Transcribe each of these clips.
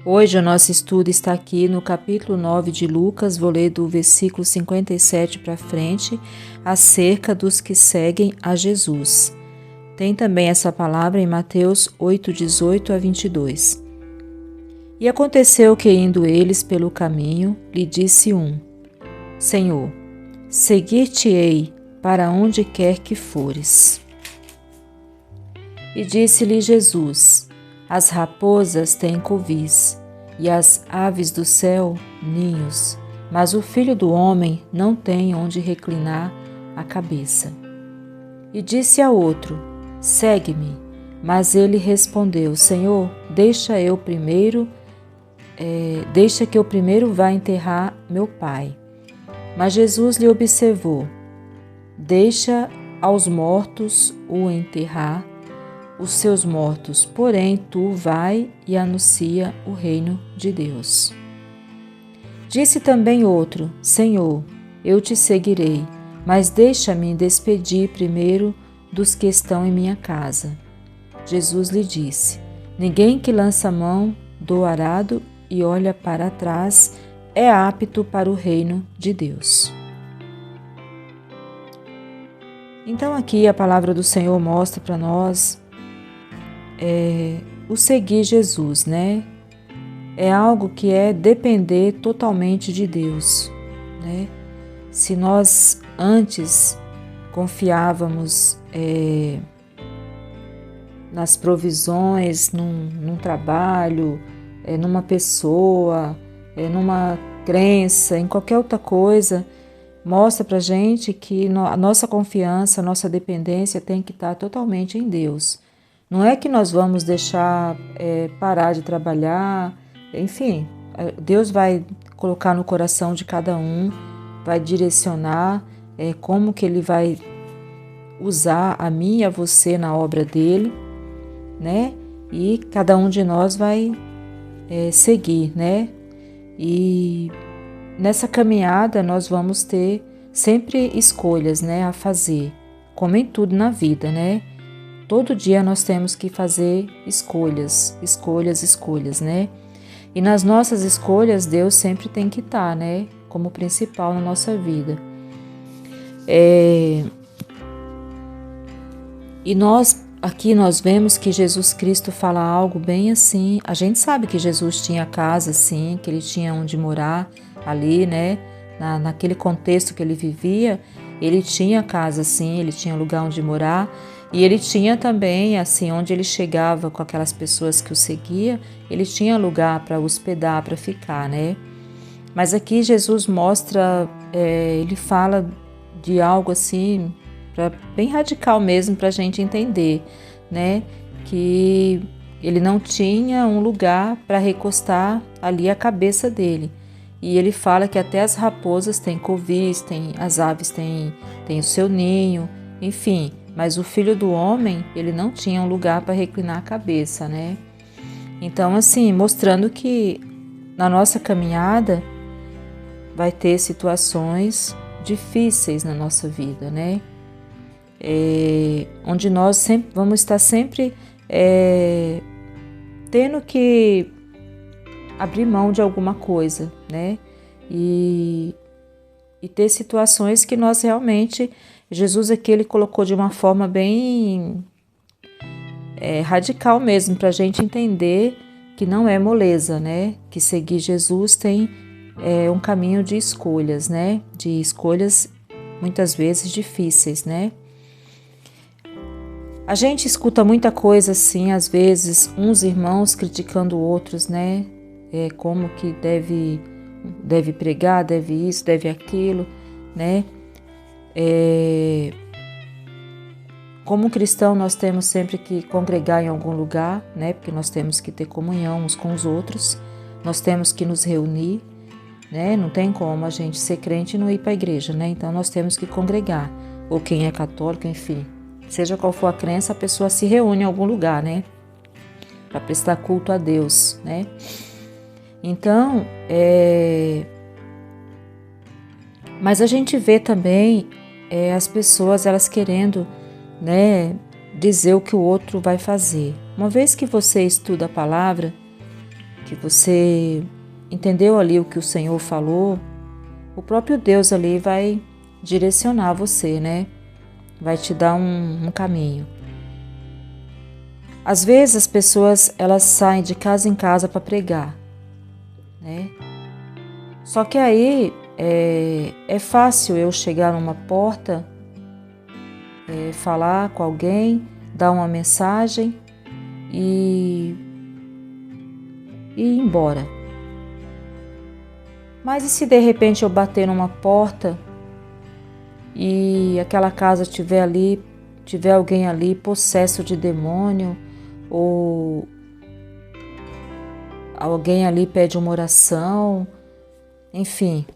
Hoje o nosso estudo está aqui no capítulo 9 de Lucas, vou ler do versículo 57 para frente, acerca dos que seguem a Jesus. Tem também essa palavra em Mateus 8, 18 a 22. E aconteceu que, indo eles pelo caminho, lhe disse um: Senhor, seguir-te-ei para onde quer que fores. E disse-lhe Jesus: As raposas têm covis, e as aves do céu ninhos, mas o Filho do Homem não tem onde reclinar a cabeça. E disse a outro: Segue-me. Mas ele respondeu: Senhor, deixa que eu primeiro vá enterrar meu pai. Mas Jesus lhe observou: Deixa aos mortos o enterrar os seus mortos, porém tu vai e anuncia o reino de Deus. Disse também outro: Senhor, eu te seguirei, mas deixa-me despedir primeiro dos que estão em minha casa. Jesus lhe disse: Ninguém que lança a mão do arado e olha para trás é apto para o reino de Deus. Então aqui a palavra do Senhor mostra para nós o seguir Jesus, né? É algo que é depender totalmente de Deus, né? Se nós antes confiávamos nas provisões, num trabalho, numa pessoa, numa crença, em qualquer outra coisa, mostra pra gente que a nossa confiança, a nossa dependência tem que estar totalmente em Deus. Não é que nós vamos deixar parar de trabalhar, enfim, Deus vai colocar no coração de cada um, vai direcionar como que Ele vai usar a mim e a você na obra dEle, né? E cada um de nós vai seguir, né? E nessa caminhada nós vamos ter sempre escolhas, né, a fazer, como em tudo na vida, né? Todo dia nós temos que fazer escolhas, né? E nas nossas escolhas, Deus sempre tem que estar, né? Como principal na nossa vida. E aqui nós vemos que Jesus Cristo fala algo bem assim. A gente sabe que Jesus tinha casa, sim, que Ele tinha onde morar ali, né? Naquele contexto que Ele vivia, Ele tinha casa, sim, Ele tinha lugar onde morar. E Ele tinha também, assim, onde Ele chegava com aquelas pessoas que o seguiam, Ele tinha lugar para hospedar, para ficar, né? Mas aqui Jesus mostra, Ele fala de algo assim, bem radical mesmo para a gente entender, né? Que Ele não tinha um lugar para recostar ali a cabeça dele. E Ele fala que até as raposas têm covis, as aves têm o seu ninho, enfim. Mas o Filho do Homem, Ele não tinha um lugar para reclinar a cabeça, né? Então, assim, mostrando que na nossa caminhada vai ter situações difíceis na nossa vida, né? Onde nós vamos estar sempre tendo que abrir mão de alguma coisa, né? E ter situações que nós realmente... Jesus aqui Ele colocou de uma forma bem radical mesmo, para a gente entender que não é moleza, né? Que seguir Jesus tem um caminho de escolhas, né? De escolhas muitas vezes difíceis, né? A gente escuta muita coisa assim, às vezes, uns irmãos criticando outros, né? Como que deve pregar, deve isso, deve aquilo, né? Como cristão, nós temos sempre que congregar em algum lugar, né? Porque nós temos que ter comunhão uns com os outros, nós temos que nos reunir, né? Não tem como a gente ser crente e não ir para a igreja, né? Então nós temos que congregar, ou quem é católico, enfim, seja qual for a crença, a pessoa se reúne em algum lugar, né? Para prestar culto a Deus, né? Então, mas a gente vê também as pessoas, elas querendo, né, dizer o que o outro vai fazer. Uma vez que você estuda a palavra, que você entendeu ali o que o Senhor falou, o próprio Deus ali vai direcionar você, né? Vai te dar um caminho. Às vezes as pessoas elas saem de casa em casa para pregar, né? Só que aí é fácil eu chegar numa porta, falar com alguém, dar uma mensagem e ir embora. Mas e se de repente eu bater numa porta e aquela casa tiver alguém ali possesso de demônio, ou alguém ali pede uma oração, enfim,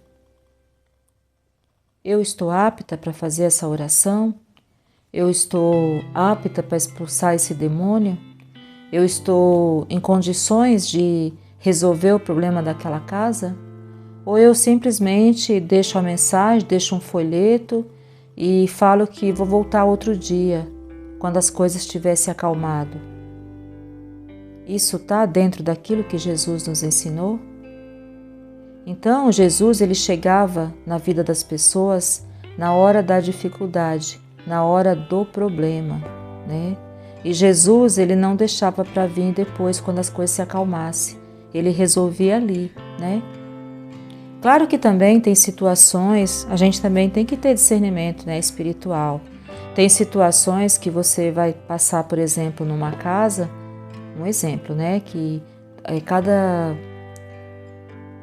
eu estou apta para fazer essa oração? Eu estou apta para expulsar esse demônio? Eu estou em condições de resolver o problema daquela casa? Ou eu simplesmente deixo a mensagem, deixo um folheto e falo que vou voltar outro dia, quando as coisas tiverem se acalmado? Isso está dentro daquilo que Jesus nos ensinou? Então, Jesus ele chegava na vida das pessoas na hora da dificuldade, na hora do problema, né? E Jesus ele não deixava para vir depois, quando as coisas se acalmassem. Ele resolvia ali, né? Claro que também tem situações, a gente também tem que ter discernimento, né, espiritual. Tem situações que você vai passar, por exemplo, numa casa, um exemplo, né, que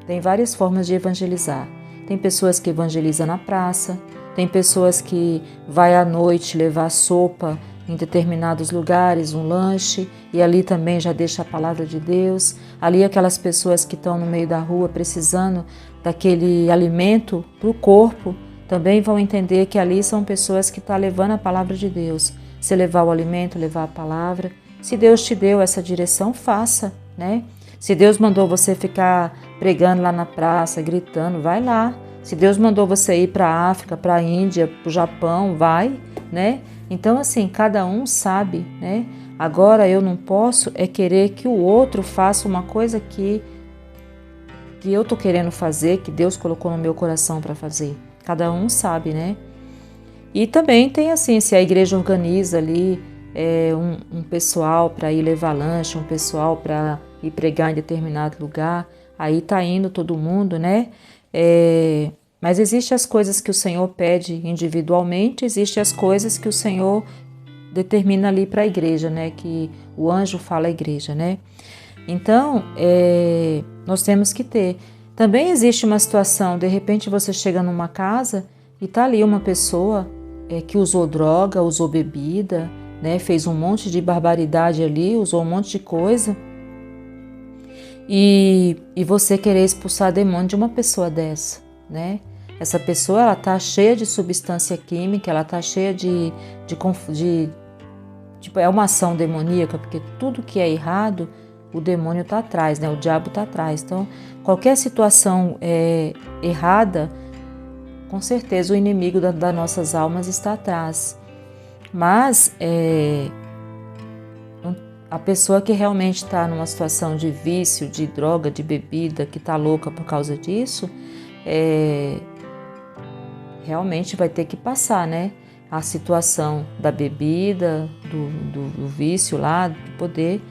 tem várias formas de evangelizar. Tem pessoas que evangelizam na praça, tem pessoas que vai à noite levar sopa em determinados lugares, um lanche, e ali também já deixa a palavra de Deus. Ali aquelas pessoas que estão no meio da rua precisando daquele alimento para o corpo, também vão entender que ali são pessoas que estão levando a palavra de Deus. Se levar o alimento, levar a palavra. Se Deus te deu essa direção, faça, né? Se Deus mandou você ficar pregando lá na praça, gritando, vai lá. Se Deus mandou você ir para a África, para a Índia, para o Japão, vai, né? Então, assim, cada um sabe, né? Agora, eu não posso querer que o outro faça uma coisa que eu tô querendo fazer, que Deus colocou no meu coração para fazer. Cada um sabe, né? E também tem assim, se a igreja organiza ali um pessoal para ir levar lanche, um pessoal para ir pregar em determinado lugar, aí tá indo todo mundo, né? Mas existem as coisas que o Senhor pede individualmente, existem as coisas que o Senhor determina ali para a igreja, né? Que o anjo fala à igreja, né? Então, nós temos que ter. Também existe uma situação, de repente você chega numa casa e tá ali uma pessoa que usou droga, usou bebida, né? Fez um monte de barbaridade ali, usou um monte de coisa. E você querer expulsar demônio de uma pessoa dessa, né? Essa pessoa, ela tá cheia de substância química, ela tá cheia tipo, é uma ação demoníaca, porque tudo que é errado, o demônio tá atrás, né? O diabo tá atrás. Então, qualquer situação errada, com certeza o inimigo das nossas almas está atrás. Mas a pessoa que realmente está numa situação de vício, de droga, de bebida, que está louca por causa disso, realmente vai ter que passar, né? A situação da bebida, do vício lá, de poder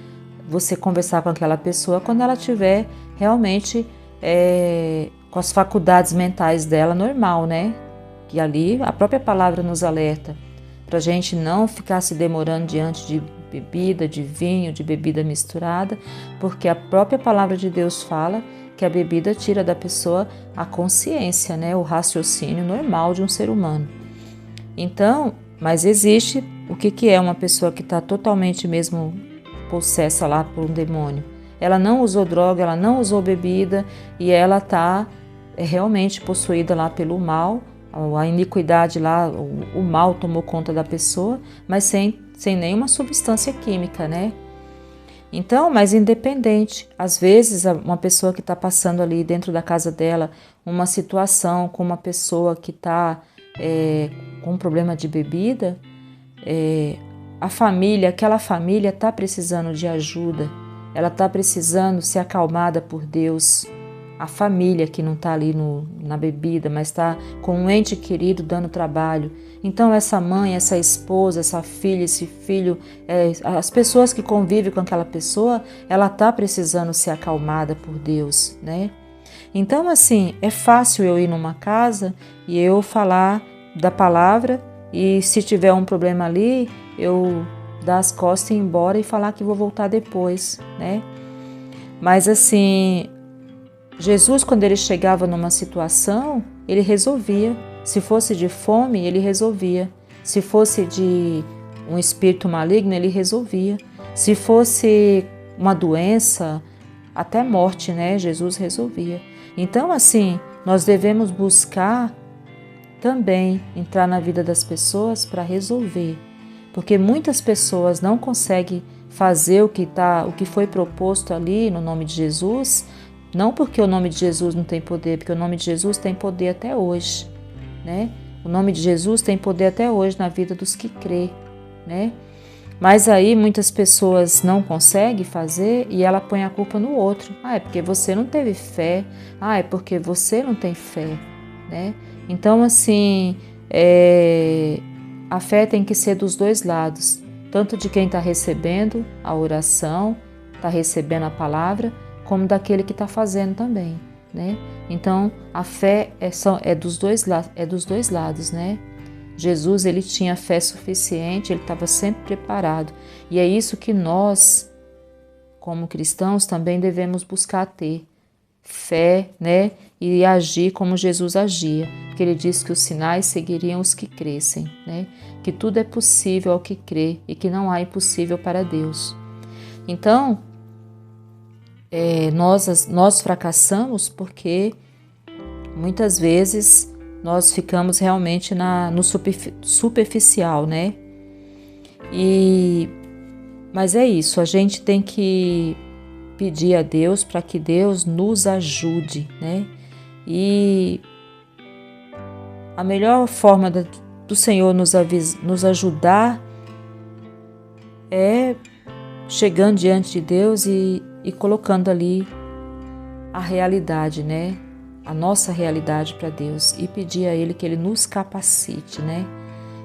você conversar com aquela pessoa quando ela tiver realmente com as faculdades mentais dela normal, né? Que ali a própria palavra nos alerta para a gente não ficar se demorando diante de bebida, de vinho, de bebida misturada, porque a própria palavra de Deus fala que a bebida tira da pessoa a consciência, né? O raciocínio normal de um ser humano. Então, mas existe o que é uma pessoa que está totalmente mesmo possessa lá por um demônio. Ela não usou droga, ela não usou bebida e ela está realmente possuída lá pelo mal, a iniquidade lá, o mal tomou conta da pessoa, mas sem nenhuma substância química, né? Então, mas independente, às vezes uma pessoa que está passando ali dentro da casa dela uma situação com uma pessoa que está com um problema de bebida, aquela família está precisando de ajuda, ela está precisando ser acalmada por Deus. A família que não está ali na bebida, mas está com um ente querido dando trabalho. Então essa mãe, essa esposa, essa filha, esse filho, as pessoas que convivem com aquela pessoa, ela está precisando ser acalmada por Deus, né? Então assim, é fácil eu ir numa casa e eu falar da palavra e se tiver um problema ali, eu dar as costas e ir embora e falar que vou voltar depois, né? Mas assim, Jesus, quando ele chegava numa situação, ele resolvia. Se fosse de fome, ele resolvia. Se fosse de um espírito maligno, ele resolvia. Se fosse uma doença, até morte, né? Jesus resolvia. Então, assim, nós devemos buscar também entrar na vida das pessoas para resolver. Porque muitas pessoas não conseguem fazer o que foi proposto ali no nome de Jesus, não porque o nome de Jesus não tem poder, porque o nome de Jesus tem poder até hoje, né? O nome de Jesus tem poder até hoje na vida dos que crê, né? Mas aí muitas pessoas não conseguem fazer e ela põe a culpa no outro. É porque você não teve fé. É porque você não tem fé, né? Então, assim, a fé tem que ser dos dois lados, tanto de quem está recebendo a oração, está recebendo a palavra, como daquele que está fazendo também, né? Então, a fé é dos dois lados, né? Jesus, ele tinha fé suficiente, ele estava sempre preparado. E é isso que nós, como cristãos, também devemos buscar ter. Fé, né? E agir como Jesus agia. Porque ele disse que os sinais seguiriam os que crescem, né? Que tudo é possível ao que crê e que não há impossível para Deus. Então, nós fracassamos porque muitas vezes nós ficamos realmente no superficial, né? Mas é isso, a gente tem que pedir a Deus para que Deus nos ajude, né? E a melhor forma do Senhor nos ajudar é chegando diante de Deus e colocando ali a realidade, né? A nossa realidade para Deus e pedir a Ele que Ele nos capacite, né?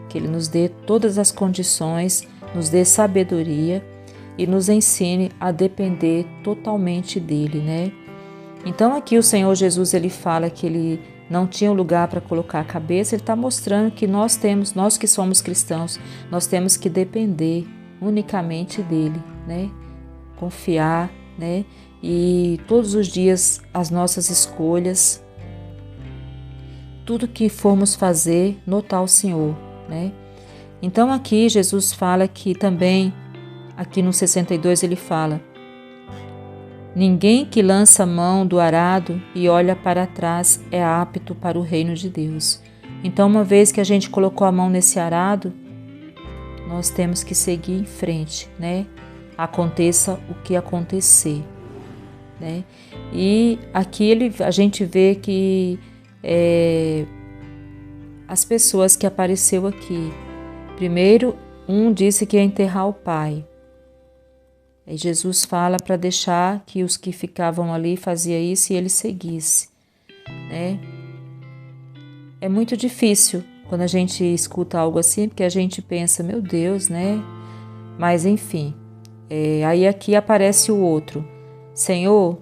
Que Ele nos dê todas as condições, nos dê sabedoria e nos ensine a depender totalmente dEle, né? Então aqui o Senhor Jesus, Ele fala que Ele não tinha lugar para colocar a cabeça, Ele está mostrando que nós que somos cristãos, nós temos que depender unicamente dEle, né? Confiar, né? E todos os dias as nossas escolhas, tudo que formos fazer, notar o Senhor, né? Então aqui Jesus fala que também, aqui no 62 ele fala: ninguém que lança a mão do arado e olha para trás é apto para o reino de Deus. Então, uma vez que a gente colocou a mão nesse arado, nós temos que seguir em frente, né? Aconteça o que acontecer, né? E aqui a gente vê que as pessoas que apareceu aqui, primeiro um disse que ia enterrar o pai. Aí Jesus fala para deixar que os que ficavam ali fazia isso e ele seguisse, né? É muito difícil quando a gente escuta algo assim, porque a gente pensa, meu Deus, né? Mas enfim, aí aqui aparece o outro. Senhor,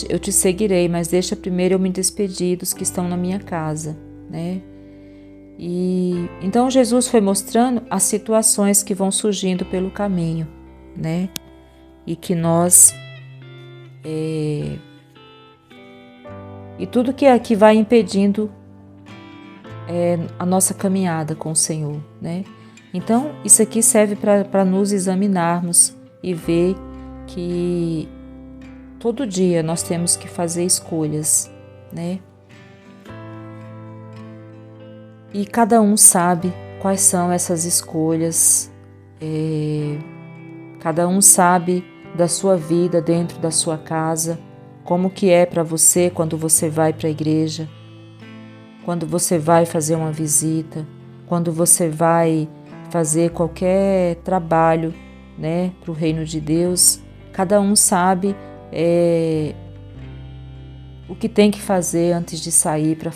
eu te seguirei, mas deixa primeiro eu me despedir dos que estão na minha casa, né? E então Jesus foi mostrando as situações que vão surgindo pelo caminho, né? E que nós e tudo que vai impedindo a nossa caminhada com o Senhor, né? Então isso aqui serve para nos examinarmos e ver que todo dia nós temos que fazer escolhas, né? E cada um sabe quais são essas escolhas, cada um sabe da sua vida dentro da sua casa, como que é para você quando você vai para a igreja, quando você vai fazer uma visita, quando você vai fazer qualquer trabalho, né, para o reino de Deus. Cada um sabe o que tem que fazer antes de sair para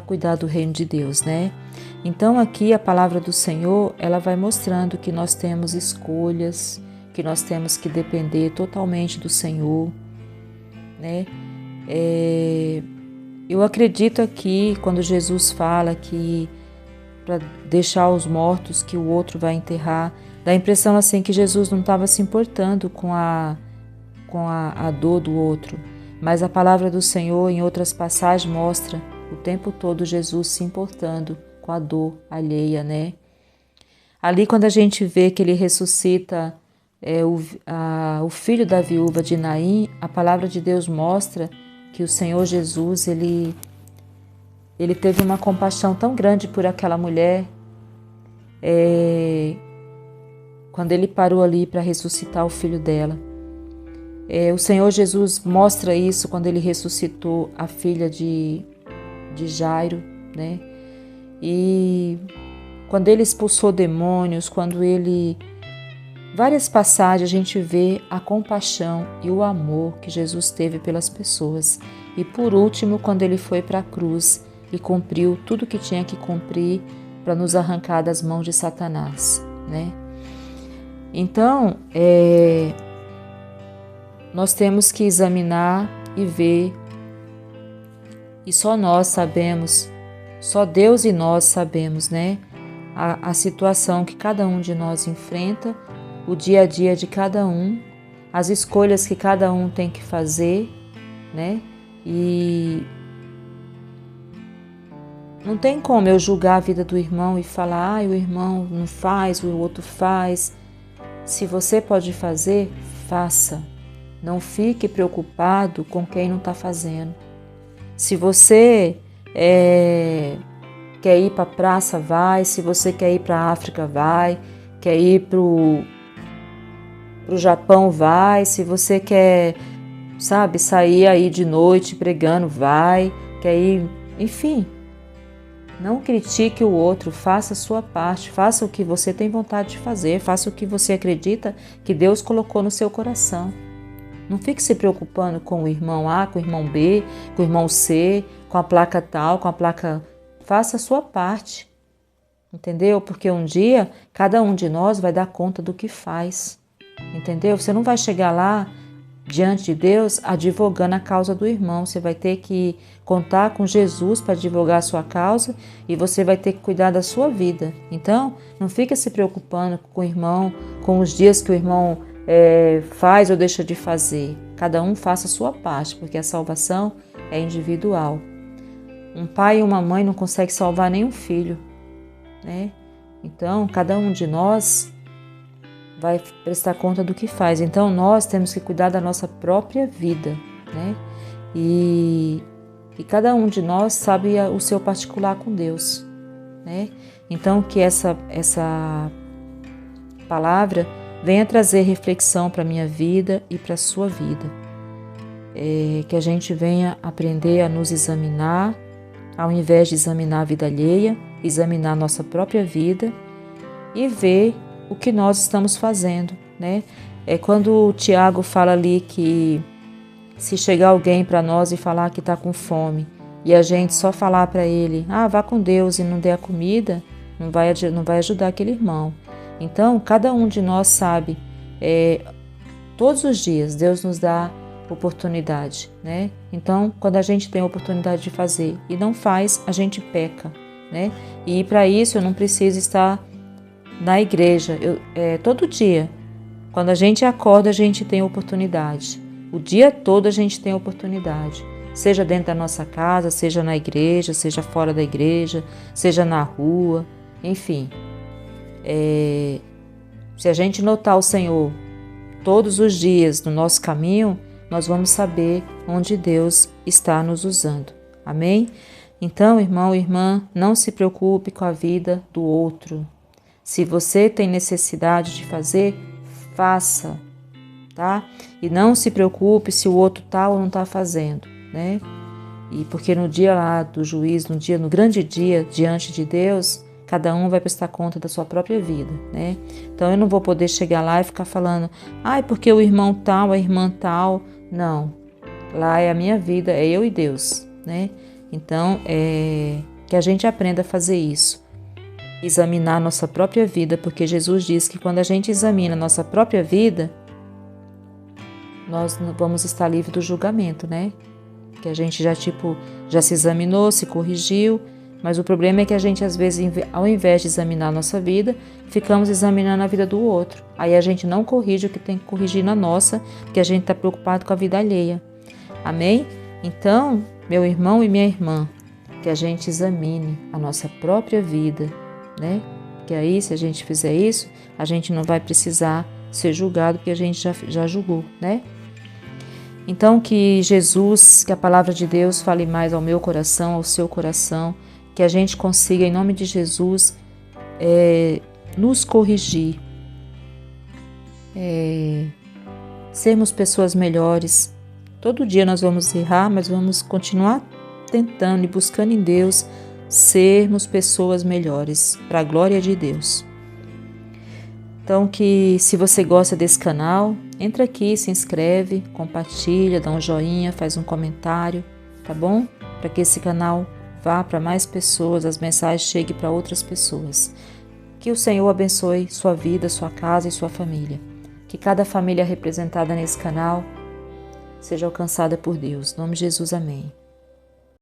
cuidar do reino de Deus, né? Então aqui a palavra do Senhor, ela vai mostrando que nós temos escolhas, que nós temos que depender totalmente do Senhor, né? Eu acredito aqui, quando Jesus fala que para deixar os mortos que o outro vai enterrar, dá a impressão assim que Jesus não estava se importando com a dor do outro. Mas a palavra do Senhor, em outras passagens, mostra o tempo todo Jesus se importando com a dor alheia, né? Ali, quando a gente vê que ele ressuscita o filho da viúva de Naim, a palavra de Deus mostra que o Senhor Jesus, ele teve uma compaixão tão grande por aquela mulher, quando ele parou ali para ressuscitar o filho dela. O Senhor Jesus mostra isso quando ele ressuscitou a filha de Jairo, né? E quando ele expulsou demônios, várias passagens a gente vê a compaixão e o amor que Jesus teve pelas pessoas. E por último, quando ele foi para a cruz e cumpriu tudo o que tinha que cumprir para nos arrancar das mãos de Satanás, né? Então, nós temos que examinar e ver, e só nós sabemos, só Deus e nós sabemos, né? A situação que cada um de nós enfrenta, o dia a dia de cada um, as escolhas que cada um tem que fazer, né? E não tem como eu julgar a vida do irmão e falar, o irmão não faz, o outro faz. Se você pode fazer, faça. Não fique preocupado com quem não está fazendo. Se você quer ir para a praça, vai. Se você quer ir para a África, vai. Quer ir para o Japão, vai. Se você quer, sair aí de noite pregando, vai. Quer ir, enfim. Não critique o outro, faça a sua parte, faça o que você tem vontade de fazer, faça o que você acredita que Deus colocou no seu coração. Não fique se preocupando com o irmão A, com o irmão B, com o irmão C, com a placa tal, com a placa... Faça a sua parte, entendeu? Porque um dia, cada um de nós vai dar conta do que faz, entendeu? Você não vai chegar lá, diante de Deus, advogando a causa do irmão. Você vai ter que contar com Jesus para advogar a sua causa e você vai ter que cuidar da sua vida. Então, não fica se preocupando com o irmão, com os dias que o irmão faz ou deixa de fazer. Cada um faça a sua parte, porque a salvação é individual. Um pai e uma mãe não conseguem salvar nenhum filho, né? Então, cada um de nós vai prestar conta do que faz. Então, nós temos que cuidar da nossa própria vida, né? E cada um de nós sabe o seu particular com Deus, né? Então, que essa palavra venha trazer reflexão para a minha vida e para a sua vida. Que a gente venha aprender a nos examinar, ao invés de examinar a vida alheia, examinar a nossa própria vida e ver o que nós estamos fazendo, né? Quando o Tiago fala ali que se chegar alguém para nós e falar que está com fome e a gente só falar para ele, vá com Deus e não der a comida, não vai ajudar aquele irmão. Então, cada um de nós sabe, todos os dias Deus nos dá oportunidade, né? Então, quando a gente tem a oportunidade de fazer e não faz, a gente peca, né? E para isso eu não preciso estar na igreja. Todo dia, quando a gente acorda, a gente tem oportunidade. O dia todo a gente tem oportunidade. Seja dentro da nossa casa, seja na igreja, seja fora da igreja, seja na rua, enfim. Se a gente notar o Senhor todos os dias no nosso caminho, nós vamos saber onde Deus está nos usando. Amém? Então, irmão e irmã, não se preocupe com a vida do outro. Se você tem necessidade de fazer, faça, tá? E não se preocupe se o outro tá ou não está fazendo, né? E porque no dia lá do juízo, no grande dia diante de Deus, Cada um vai prestar conta da sua própria vida, né? Então eu não vou poder chegar lá e ficar falando, ai, porque o irmão tal, a irmã tal. Não, lá é a minha vida, é eu e Deus, né? Então, que a gente aprenda a fazer isso. Examinar a nossa própria vida, porque Jesus diz que quando a gente examina a nossa própria vida, nós vamos estar livres do julgamento, né? Que a gente já se examinou, se corrigiu, mas o problema é que a gente, às vezes, ao invés de examinar a nossa vida, ficamos examinando a vida do outro. Aí a gente não corrige o que tem que corrigir na nossa, porque a gente está preocupado com a vida alheia. Amém? Então, meu irmão e minha irmã, que a gente examine a nossa própria vida, né? Que aí, se a gente fizer isso, a gente não vai precisar ser julgado, porque a gente já julgou, né? Então, que Jesus, que a palavra de Deus fale mais ao meu coração, ao seu coração, que a gente consiga, em nome de Jesus, nos corrigir, sermos pessoas melhores. Todo dia nós vamos errar, mas vamos continuar tentando e buscando em Deus sermos pessoas melhores, para a glória de Deus. Então, que se você gosta desse canal, entra aqui, se inscreve, compartilha, dá um joinha, faz um comentário, tá bom? Para que esse canal vá para mais pessoas, as mensagens cheguem para outras pessoas. Que o Senhor abençoe sua vida, sua casa e sua família. Que cada família representada nesse canal seja alcançada por Deus. Em nome de Jesus, amém.